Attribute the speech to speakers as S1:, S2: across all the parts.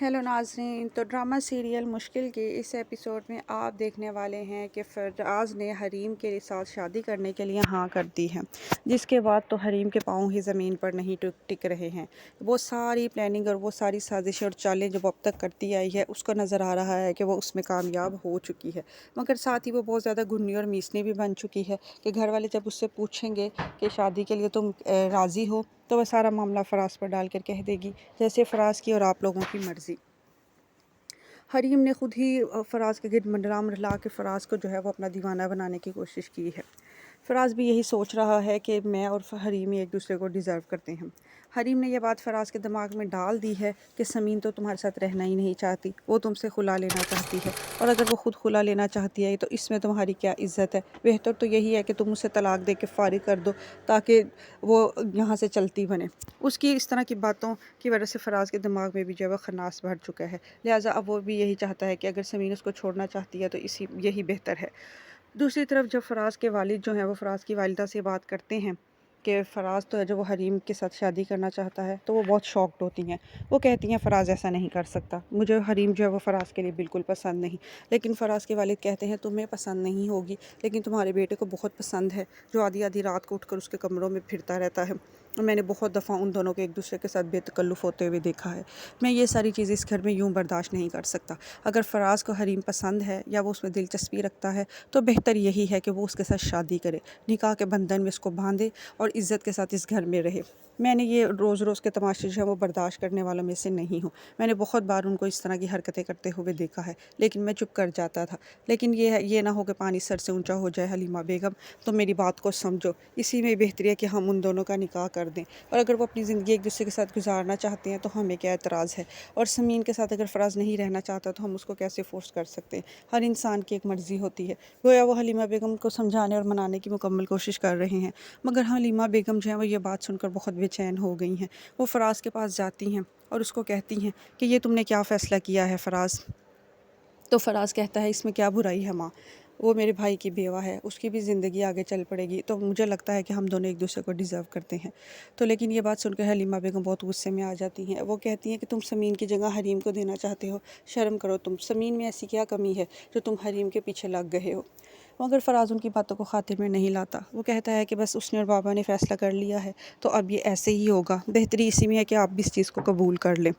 S1: Hello नाज़रीन। तो drama serial मुश्किल के इस एपिसोड में आप देखने वाले हैं कि फराज ने हरीम के साथ शादी करने के लिए हाँ कर दी है, जिसके बाद तो हरीम के पाँव ही ज़मीन पर नहीं टिक रहे हैं। वो सारी प्लानिंग और वो सारी साजिशें और चालें जो वो अब तक करती आई है, उसको नज़र आ रहा है कि वो उसमें कामयाब हो चुकी है, मगर साथ ही वो बहुत ज़्यादा घुन्नी और मीसनी भी बन चुकी है कि घर वाले जब उससे पूछेंगे कि शादी के लिए तुम राज़ी हो, तो वह सारा मामला फराज पर डाल कर कह देगी जैसे फराज की और आप लोगों की मर्ज़ी। हरीम ने खुद ही फराज के गिर्द मंडला के फराज को जो है वो अपना दीवाना बनाने की कोशिश की है। फराज भी यही सोच रहा है कि मैं और हरीम एक दूसरे को डिज़र्व करते हैं। हरीम ने यह बात फराज के दिमाग में डाल दी है कि समीन तो तुम्हारे साथ रहना ही नहीं चाहती, वो तुमसे खुला लेना चाहती है, और अगर वो खुद खुला लेना चाहती है तो इसमें तुम्हारी क्या इज़्ज़त है। बेहतर तो यही है कि तुम उसे तलाक दे के फ़ारिग कर दो ताकि वो यहाँ से चलती बने। उसकी इस तरह की बातों की वजह से फराज के दिमाग में भी जो है वह खन्नास भर चुका है। लिहाजा अब वो भी यही चाहता है कि अगर समीन उसको छोड़ना चाहती है तो यही बेहतर है। दूसरी तरफ जब फराज के वालिद जो हैं वो फराज की वालिदा से बात करते हैं कि फ़राज तो है जो वो हरीम के साथ शादी करना चाहता है, तो वो बहुत शॉक्ड होती हैं। वो कहती हैं फ़राज ऐसा नहीं कर सकता, मुझे हरीम जो है वो फ़राज के लिए बिल्कुल पसंद नहीं। लेकिन फ़राज के वालिद कहते हैं तुम्हें पसंद नहीं होगी, लेकिन तुम्हारे बेटे को बहुत पसंद है, जो आधी आधी रात को उठकर उसके कमरों में फिरता रहता है, और मैंने बहुत दफ़ा उन दोनों को एक दूसरे के साथ बेतकल्लुफ़ होते हुए देखा है। मैं ये सारी चीज़ें इस घर में यूँ बर्दाश्त नहीं कर सकता। अगर फ़राज को हरीम पसंद है या वो उसमें दिलचस्पी रखता है तो बेहतर यही है कि वो उसके साथ शादी करे, निकाह के बंधन में उसको बांधे और इज़्ज़त के साथ इस घर में रहे। मैंने ये रोज़ रोज़ के तमाशे जो है वो बर्दाश्त करने वालों में से नहीं हूँ। मैंने बहुत बार उनको इस तरह की हरकतें करते हुए देखा है, लेकिन मैं चुप कर जाता था। लेकिन ये ना हो कि पानी सर से ऊंचा हो जाए। हलीमा बेगम, तो मेरी बात को समझो, इसी में बेहतरी है कि हम उन दोनों का निकाह कर दें, और अगर वो अपनी ज़िंदगी एक दूसरे के साथ गुजारना चाहते हैं तो हमें क्या एतराज़ है। और समीन के साथ अगर फ़राज नहीं रहना चाहता तो हम उसको कैसे फ़ोर्स कर सकते हैं। हर इंसान की एक मर्ज़ी होती है। गोया वो हलीमा बेगम को समझाने और मनाने की मुकम्मल कोशिश कर रहे हैं, मगर हलीमा बेगम जो है वो ये बात सुनकर बहुत बेचैन हो गई हैं। वो फ़राज के पास जाती हैं और उसको कहती हैं कि ये तुमने क्या फ़ैसला किया है फ़राज। तो फराज कहता है इसमें क्या बुराई है माँ, वो मेरे भाई की बेवा है, उसकी भी ज़िंदगी आगे चल पड़ेगी, तो मुझे लगता है कि हम दोनों एक दूसरे को डिज़र्व करते हैं। तो लेकिन ये बात सुनकर हलीमा बेगम बहुत गुस्से में आ जाती हैं। वो कहती हैं कि तुम समीन की जगह हरीम को देना चाहते हो, शर्म करो तुम, समीन में ऐसी क्या कमी है जो तुम हरीम के पीछे लग गए हो। मगर फ़राज उनकी बातों को खातिर में नहीं लाता। वो कहता है कि बस उसने और बाबा ने फ़ैसला कर लिया है तो अब ये ऐसे ही होगा, बेहतरी इसी में है कि आप भी इस चीज़ को कबूल कर लें।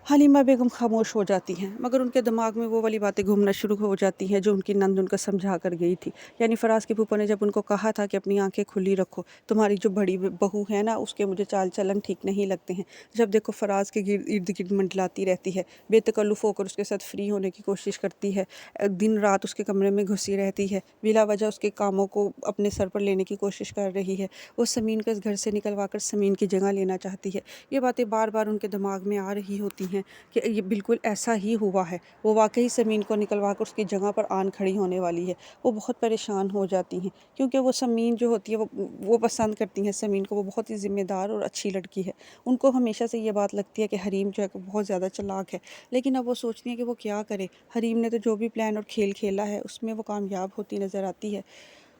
S1: हलीमा बेगम खामोश हो जाती हैं, मगर उनके दिमाग में वो वाली बातें घूमना शुरू हो जाती हैं जो उनकी नंद उनको समझा कर गई थी। यानी फ़राज के फूफा ने जब उनको कहा था कि अपनी आंखें खुली रखो, तुम्हारी जो बड़ी बहू है ना उसके मुझे चाल चलन ठीक नहीं लगते हैं। जब देखो फ़राज के इर्द गिर्द मंडलाती रहती है, बेतकल्लुफ़ होकर उसके साथ फ्री होने की कोशिश करती है, दिन रात उसके कमरे में घुसी रहती है, बिला वजह उसके कामों को अपने सर पर लेने की कोशिश कर रही है। वो समीन को इस घर से निकलवा कर समीन की जगह लेना चाहती है। ये बातें बार बार उनके दिमाग में आ रही होती हैं कि ये बिल्कुल ऐसा ही हुआ है। वो वाक़ई समीन को निकलवा कर उसकी जगह पर आन खड़ी होने वाली है। वो बहुत परेशान हो जाती हैं क्योंकि वो समीन जो होती है वो पसंद करती हैं समीन को। वो बहुत ही ज़िम्मेदार और अच्छी लड़की है। उनको हमेशा से ये बात लगती है कि हरीम जो है वो बहुत ज़्यादा चालाक है, लेकिन अब वो सोचती हैं कि वो क्या करे। हरीम ने तो जो भी प्लान और खेल खेला है उसमें वो कामयाब होती नज़र आती है।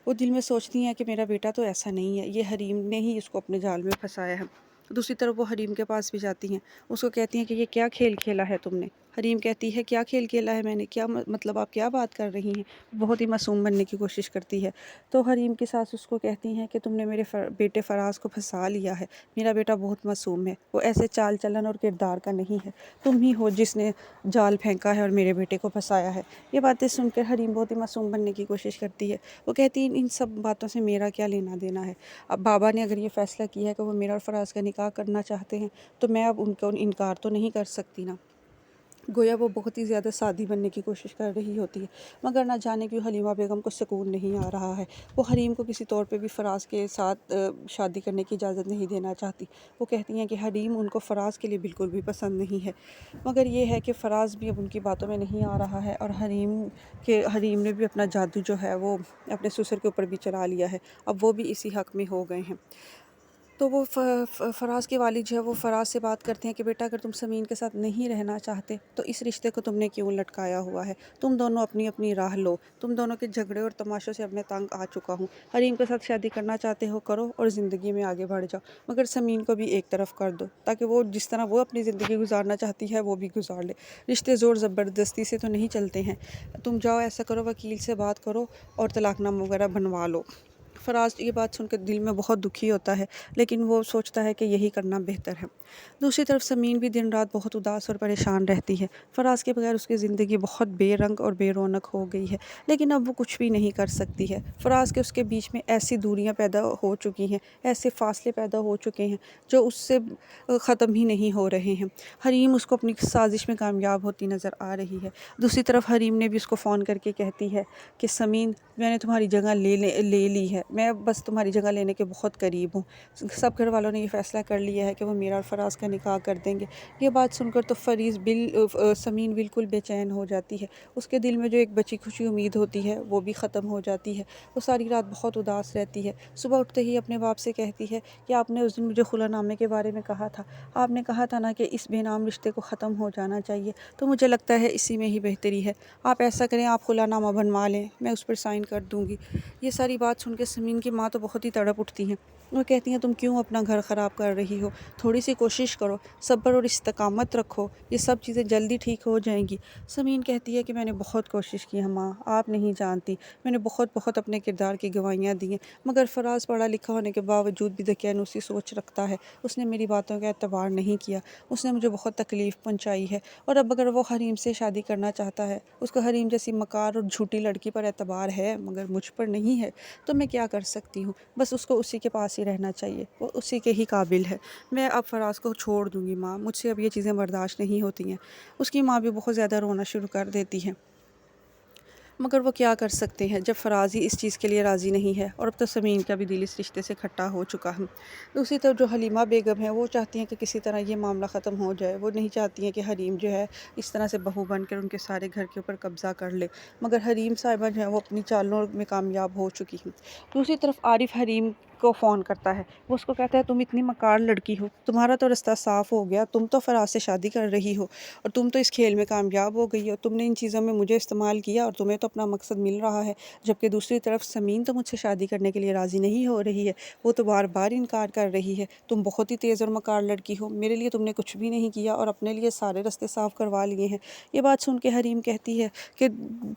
S1: वो दिल में सोचती हैं कि मेरा बेटा तो ऐसा नहीं है, ये हरीम ने ही इसको अपने जाल में फंसाया है। दूसरी तरफ वो हरीम के पास भी जाती हैं, उसको कहती हैं कि ये क्या खेल खेला है तुमने। हरीम कहती है क्या खेल खेला है मैंने, क्या मतलब आप क्या बात कर रही हैं। बहुत ही मासूम बनने की कोशिश करती है। तो हरीम की सास उसको कहती हैं कि तुमने मेरे बेटे फराज को फंसा लिया है, मेरा बेटा बहुत मासूम है, वो ऐसे चाल चलन और किरदार का नहीं है, तुम ही हो जिसने जाल फेंका है और मेरे बेटे को फंसाया है। ये बातें सुनकर हरीम बहुत ही मासूम बनने की कोशिश करती है। वो कहती है इन सब बातों से मेरा क्या लेना देना है। अब बाबा ने अगर ये फ़ैसला किया है कि वो मेरा और फराज का निकाह करना चाहते हैं तो मैं अब उनको इनकार तो नहीं कर सकती ना। गोया वो बहुत ही ज़्यादा सादी बनने की कोशिश कर रही होती है, मगर ना जाने क्यों हलीमा बेगम को सुकून नहीं आ रहा है। वो हरीम को किसी तौर पे भी फ़राज के साथ शादी करने की इजाज़त नहीं देना चाहती। वो कहती हैं कि हरीम उनको फ़राज के लिए बिल्कुल भी पसंद नहीं है, मगर ये है कि फ़राज भी अब उनकी बातों में नहीं आ रहा है, और हरीम ने भी अपना जादू जो है वो अपने ससुर के ऊपर भी चला लिया है। अब वो भी इसी हक़ में हो गए हैं। تو وہ فراز کے والد جو ہے وہ فراز سے بات کرتے ہیں کہ بیٹا اگر تم سمین کے ساتھ نہیں رہنا چاہتے تو اس رشتے کو تم نے کیوں لٹکایا ہوا ہے، تم دونوں اپنی اپنی راہ لو، تم دونوں کے جھگڑے اور تماشوں سے اب میں تنگ آ چکا ہوں، حریم کے ساتھ شادی کرنا چاہتے ہو کرو اور زندگی میں آگے بڑھ جاؤ، مگر سمین کو بھی ایک طرف کر دو تاکہ وہ جس طرح وہ اپنی زندگی گزارنا چاہتی ہے وہ بھی گزار لے، رشتے زور زبردستی سے تو نہیں چلتے ہیں، تم جاؤ ایسا کرو وکیل سے بات کرو اور طلاق نامہ وغیرہ بنوا لو۔ فراز یہ بات سن کے دل میں بہت دکھی ہوتا ہے، لیکن وہ سوچتا ہے کہ یہی کرنا بہتر ہے۔ دوسری طرف سمین بھی دن رات بہت اداس اور پریشان رہتی ہے، فراز کے بغیر اس کی زندگی بہت بے رنگ اور بے رونق ہو گئی ہے، لیکن اب وہ کچھ بھی نہیں کر سکتی ہے۔ فراز کے اس کے بیچ میں ایسی دوریاں پیدا ہو چکی ہیں، ایسے فاصلے پیدا ہو چکے ہیں جو اس سے ختم ہی نہیں ہو رہے ہیں۔ حریم اس کو اپنی سازش میں کامیاب ہوتی نظر آ رہی ہے۔ دوسری طرف حریم نے بھی اس کو فون کر کے کہتی ہے کہ سمین میں نے تمہاری جگہ لے لی ہے، میں بس تمہاری جگہ لینے کے بہت قریب ہوں، سب گھر والوں نے یہ فیصلہ کر لیا ہے کہ وہ میرا اور فراز کا نکاح کر دیں گے۔ یہ بات سن کر تو سمین بالکل بے چین ہو جاتی ہے، اس کے دل میں جو ایک بچی کھچی امید ہوتی ہے وہ بھی ختم ہو جاتی ہے، وہ ساری رات بہت اداس رہتی ہے۔ صبح اٹھتے ہی اپنے باپ سے کہتی ہے کہ آپ نے اس دن مجھے خلا نامے کے بارے میں کہا تھا، آپ نے کہا تھا نا کہ اس بے نام رشتے کو ختم ہو جانا چاہیے، تو مجھے لگتا ہے اسی میں ہی بہتری ہے، آپ ایسا کریں آپ خلا نامہ بنوا لیں، میں اس پر سائن کر دوں گی۔ یہ ساری بات سن کے سمین کی ماں تو بہت ہی تڑپ اٹھتی ہیں، وہ کہتی ہیں تم کیوں اپنا گھر خراب کر رہی ہو، تھوڑی سی کوشش کرو، صبر اور استقامت رکھو، یہ سب چیزیں جلدی ٹھیک ہو جائیں گی۔ سمین کہتی ہے کہ میں نے بہت کوشش کی ہے ماں، آپ نہیں جانتی، میں نے بہت اپنے کردار کی گواہیاں دی ہیں، مگر فراز پڑھا لکھا ہونے کے باوجود بھی دقیانوسی سوچ رکھتا ہے، اس نے میری باتوں کا اعتبار نہیں کیا، اس نے مجھے بہت تکلیف پہنچائی ہے، اور اب اگر وہ حریم سے شادی کرنا چاہتا ہے، اس کو حریم جیسی مکار اور جھوٹی لڑکی پر اعتبار ہے مگر مجھ پر نہیں ہے، تو میں کیا کر سکتی ہوں، بس اس کو اسی کے پاس ہی رہنا چاہیے، وہ اسی کے ہی قابل ہے، میں اب فراز کو چھوڑ دوں گی ماں، مجھ سے اب یہ چیزیں برداشت نہیں ہوتی ہیں۔ اس کی ماں بھی بہت زیادہ رونا شروع کر دیتی ہے، مگر وہ کیا کر سکتے ہیں جب فراز ہی اس چیز کے لیے راضی نہیں ہے، اور اب تو سمین کا بھی دل اس رشتے سے کھٹا ہو چکا ہے۔ دوسری طرف جو حلیمہ بیگم ہے وہ چاہتی ہیں کہ کسی طرح یہ معاملہ ختم ہو جائے، وہ نہیں چاہتی ہیں کہ حریم جو ہے اس طرح سے بہو بن کر ان کے سارے گھر کے اوپر قبضہ کر لے، مگر حریم صاحبہ جو ہے وہ اپنی چالوں میں کامیاب ہو چکی ہیں۔ دوسری طرف عارف حریم کو فون کرتا ہے، وہ اس کو کہتا ہے تم اتنی مکار لڑکی ہو، تمہارا تو رستہ صاف ہو گیا، تم تو فراز سے شادی کر رہی ہو اور تم تو اس کھیل میں کامیاب ہو گئی ہو، تم نے ان چیزوں میں مجھے استعمال کیا اور تمہیں تو اپنا مقصد مل رہا ہے، جبکہ دوسری طرف سمین تو مجھ سے شادی کرنے کے لیے راضی نہیں ہو رہی ہے، وہ تو بار بار انکار کر رہی ہے، تم بہت ہی تیز اور مکار لڑکی ہو، میرے لیے تم نے کچھ بھی نہیں کیا اور اپنے لیے سارے رستے صاف کروا لیے ہیں۔ یہ بات سن کے حریم کہتی ہے کہ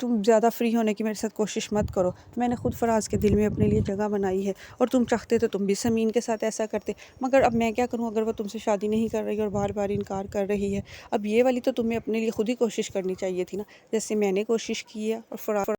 S1: تم زیادہ فری ہونے کی میرے ساتھ کوشش مت کرو، میں نے خود فراز کے دل میں اپنے لیے جگہ بنائی ہے، اور تم چاہتے تو تم بھی سمین کے ساتھ ایسا کرتے، مگر اب میں کیا کروں اگر وہ تم سے شادی نہیں کر رہی اور بار بار انکار کر رہی ہے، اب یہ والی تو تمہیں اپنے لیے خود ہی کوشش کرنی چاہیے تھی نا، جیسے میں نے کوشش کی ہے اور فراز